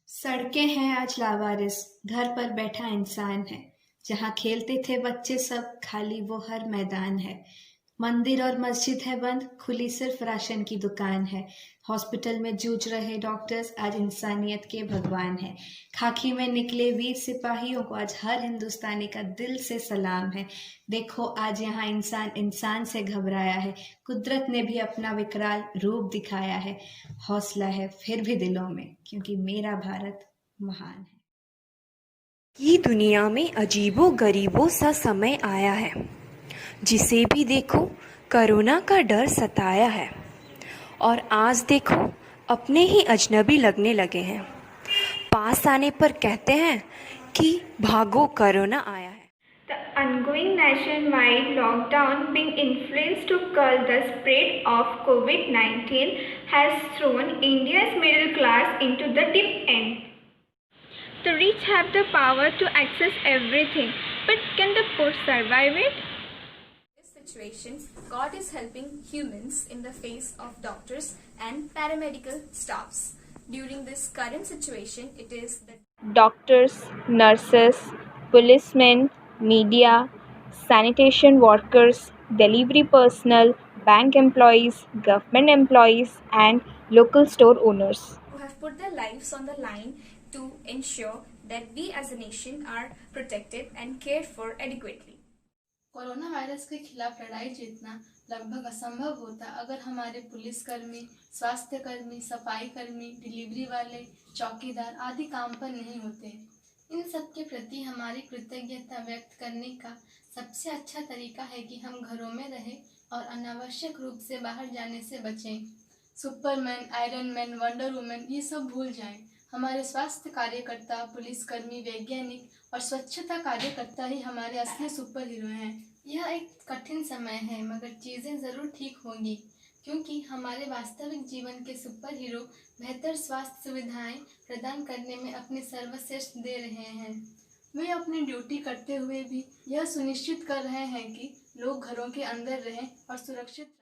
सड़कें हैं आज लावारिस, घर पर बैठा इंसान है। जहाँ खेलते थे बच्चे सब, खाली वो हर मैदान है। मंदिर और मस्जिद है बंद, खुली सिर्फ राशन की दुकान है। हॉस्पिटल में जूझ रहे डॉक्टर्स आज इंसानियत के भगवान है। खाकी में निकले वीर सिपाहियों को आज हर हिंदुस्तानी का दिल से सलाम है। देखो आज यहाँ इंसान इंसान से घबराया है। कुदरत ने भी अपना विकराल रूप दिखाया है। हौसला है फिर भी दिलों में, क्योंकि मेरा भारत महान है। ये दुनिया में अजीबो गरीबों सा समय आया है। जिसे भी देखो कोरोना का डर सताया है। और आज देखो अपने ही अजनबी लगने लगे हैं। पास आने पर कहते हैं कि भागो कोरोना आया है। The ongoing nationwide lockdown being influenced to curb the spread of COVID-19 has thrown India's middle class into the deep end. The rich have the power to access everything, but can the poor survive it? In this situation, God is helping humans in the face of doctors and paramedical staffs. During this current situation, it is the doctors, nurses, policemen, media, sanitation workers, delivery personnel, bank employees, government employees, and local store owners who have put their lives on the line to ensure that we as a nation are protected and cared for adequately. Corona virus के खिलाफ लड़ाई जीतना लगभग असंभव होता अगर हमारे पुलिसकर्मी, स्वास्थ्य कर्मी, सफाई कर्मी, डिलीवरी वाले, चौकीदार आदि काम पर नहीं होते। इन सब के प्रति हमारी कृतज्ञता व्यक्त करने का सबसे अच्छा तरीका है कि हम घरों में रहें और अनावश्यक रूप से बाहर जाने से बचें। Superman, iron man, wonder woman ये सब भूल जाएं। हमारे स्वास्थ्य कार्यकर्ता, पुलिसकर्मी, वैज्ञानिक और स्वच्छता कार्यकर्ता ही हमारे असली सुपर हीरो हैं। यह एक कठिन समय है, मगर चीज़ें ज़रूर ठीक होंगी, क्योंकि हमारे वास्तविक जीवन के सुपर हीरो बेहतर स्वास्थ्य सुविधाएं प्रदान करने में अपने सर्वश्रेष्ठ दे रहे हैं। वे अपनी ड्यूटी करते हुए भी यह सुनिश्चित कर रहे हैं कि लोग घरों के अंदर रहें और सुरक्षित रहें।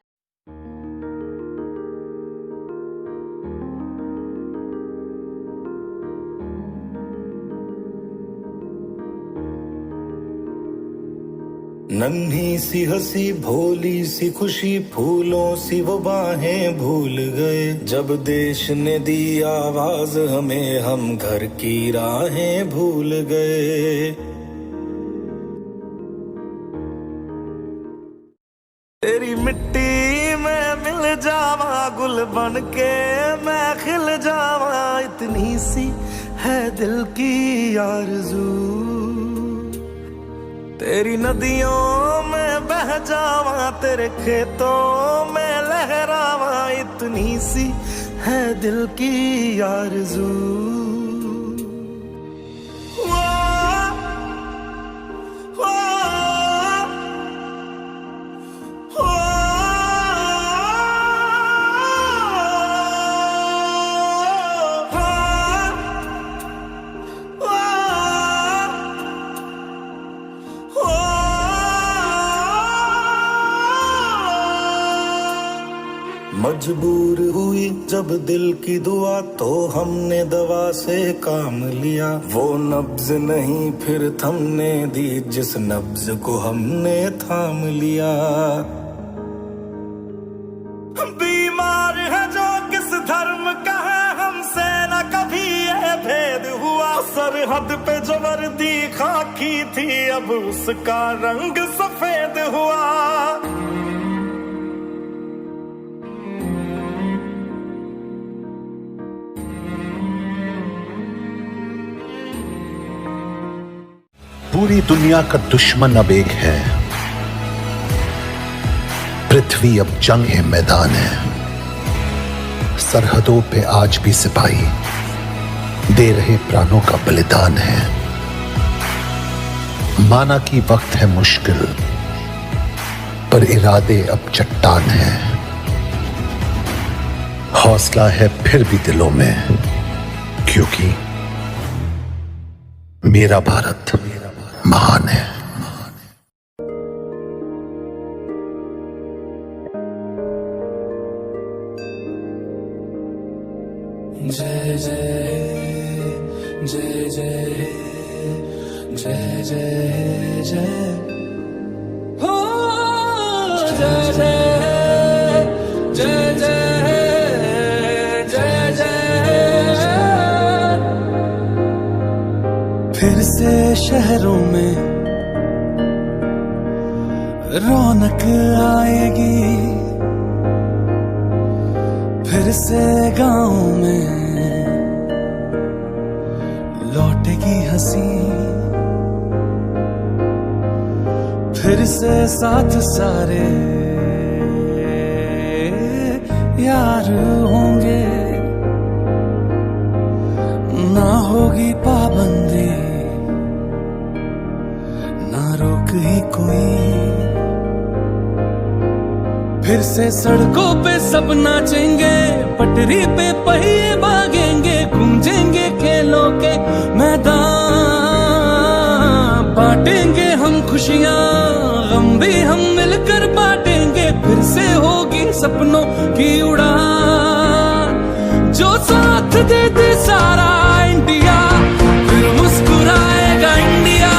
नन्ही सी हंसी, भोली सी खुशी, फूलों सी वो बाहें भूल गए। जब देश ने दी आवाज हमें, हम घर की राहें भूल गए। तेरी मिट्टी में मिल जावा, गुल बन के मैं खिल जावा। इतनी सी है दिल की आरज़ू, तेरी नदियों में बह जावा, तेरे खेतों में लहरावा। इतनी सी है दिल की आरज़ू। मजबूर हुई जब दिल की दुआ, तो हमने दवा से काम लिया। वो नब्ज नहीं फिर थमने दी, जिस नब्ज को हमने थाम लिया। बीमार है जो किस धर्म का है, हमसे न कभी ये भेद हुआ। सरहद पे जो वर्दी खाकी थी, अब उसका रंग सफेद हुआ। पूरी दुनिया का दुश्मन अब एक है। पृथ्वी अब जंग है, मैदान है। सरहदों पे आज भी सिपाही दे रहे प्राणों का बलिदान है। माना कि वक्त है मुश्किल, पर इरादे अब चट्टान है। हौसला है फिर भी दिलों में, क्योंकि मेरा भारत महान है। जय जय जय जय जय जय जय हो जय जय जय जय जय जय। फिर से शहरों में रौनक आएगी, फिर से गाँव में लौटेगी हंसी, फिर से साथ सारे यार होंगे, ना होगी पाबंदी ना रोक ही कोई, फिर से सड़कों पे सब नाचेंगे, पटरी पे पहिए भागेंगे, गूंजेंगे खेलों के मैदान, बांटेंगे हम खुशियां गम भी हम मिलकर बांटेंगे, फिर से होगी सपनों की उड़ान, जो साथ दे दे सारा इंडिया, फिर मुस्कुराएगा इंडिया,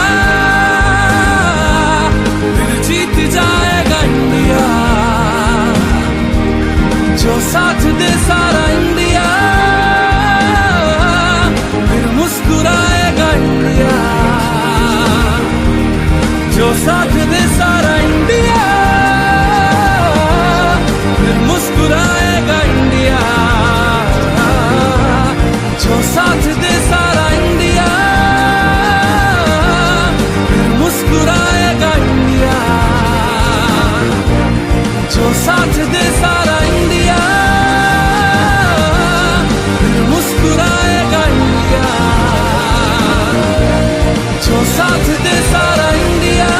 फिर जीत जाएगा इंडिया, जो साथ दे सारा इंडिया, फिर मुस्कुराएगा इंडिया, जो साथ दे सारा इंडिया, फिर मुस्कुराएगा इंडिया, जो साथ दे सारा इंडिया, फिर मुस्कुराएगा इंडिया, जो साथ दे सारा इंडिया, फिर मुस्कुराएगा इंडिया, जो साथ दे सारा इंडिया,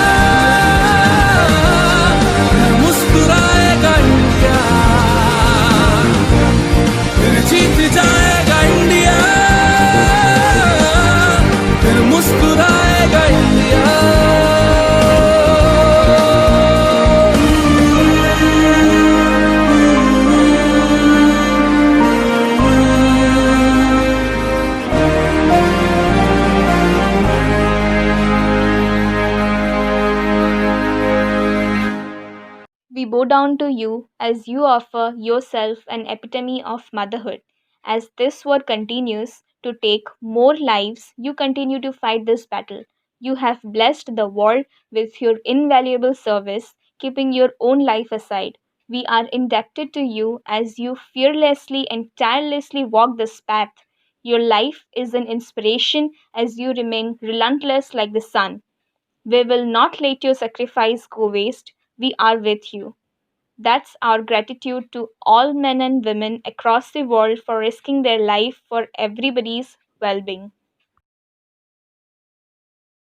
फिर मुस्कुराएगा इंडिया, फिर जीत जाएगा इंडिया, फिर मुस्कुराएगा India. We bow down to you as you offer yourself an epitome of motherhood. As this war continues to take more lives, you continue to fight this battle. You have blessed the world with your invaluable service, keeping your own life aside. We are indebted to you as you fearlessly and tirelessly walk this path. Your life is an inspiration as you remain relentless like the sun. We will not let your sacrifice go waste. We are with you. That's our gratitude to all men and women across the world for risking their life for everybody's well being.